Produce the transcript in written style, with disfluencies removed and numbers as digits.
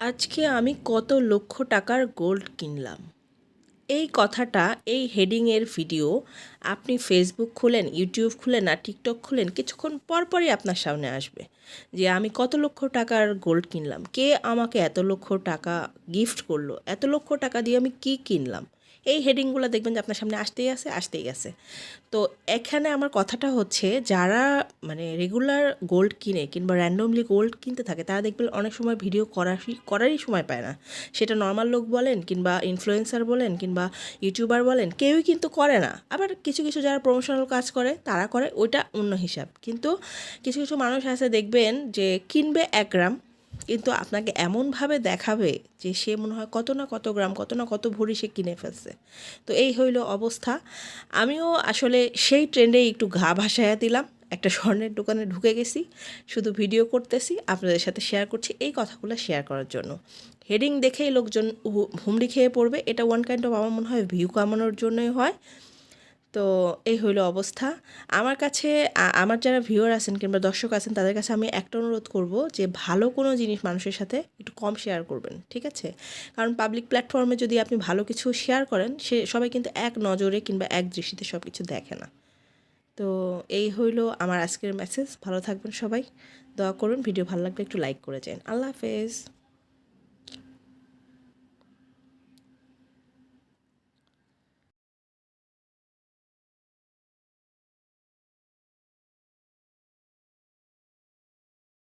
আজকে আমি কত লক্ষ টাকার গোল্ড কিনলাম। এই কথাটা এই হেডিংয়ের ভিডিও আপনি ফেসবুক খুলেন, ইউটিউব খুলেন আর টিকটক খুলেন, কিছুক্ষণ পরপরই আপনার সামনে আসবে যে আমি কত লক্ষ টাকার গোল্ড কিনলাম, কে আমাকে এত লক্ষ টাকা গিফট করলো, এত লক্ষ টাকা দিয়ে আমি কী কিনলাম। এই হেডিংগুলো দেখবেন যে আপনার সামনে আসতেই আছে। তো এখানে আমার কথাটা হচ্ছে, যারা মানে রেগুলার গোল্ড কিনে কিংবা র্যান্ডমলি গোল্ড কিনতে থাকে তারা দেখবেন অনেক সময় ভিডিও করারই সময় পায় না। সেটা নর্মাল লোক বলেন কিংবা ইনফ্লুয়েন্সার বলেন কিংবা ইউটিউবার বলেন, কেউই কিন্তু করে না। আবার কিছু কিছু যারা প্রমোশনাল কাজ করে তারা করে, ওইটা অন্য হিসাব। কিন্তু কিছু কিছু মানুষ আছে দেখবেন যে কিনবে 1 গ্রাম, কিন্তু আপনাকে এমনভাবে দেখাবে যে সে মনে হয় কত না কত গ্রাম, কত না কত ভরি সে কিনে ফেলছে। তো এই হইল অবস্থা। আমিও আসলে সেই ট্রেন্ডে একটু গা ভাসাইয়া দিলাম, একটা স্বর্ণের দোকানে ঢুকে গেছি, শুধু ভিডিও করতেছি, আপনাদের সাথে শেয়ার করছি এই কথাগুলো শেয়ার করার জন্য। হেডিং দেখেই লোকজন হুমড়ি খেয়ে পড়বে, এটা ওয়ান কাইন্ড অফ আমার মনে হয় ভিউ কামানোর জন্যই হয়। তো এই হইলো অবস্থা। আমার কাছে আমার যারা ভিউয়ার আছেন কিংবা দর্শক আছেন তাদের কাছে আমি একটা অনুরোধ করব যে ভালো কোনো জিনিস মানুষের সাথে একটু কম শেয়ার করবেন, ঠিক আছে? কারণ পাবলিক প্ল্যাটফর্মে যদি আপনি ভালো কিছু শেয়ার করেন, সে সবাই কিন্তু এক নজরে কিংবা এক দৃষ্টিতে সব কিছু দেখে না। তো এই হইলো আমার আজকের মেসেজ। ভালো থাকবেন সবাই, দোয়া করুন, ভিডিও ভালো লাগলে একটু লাইক করে যান। আল্লাহ হাফেজ।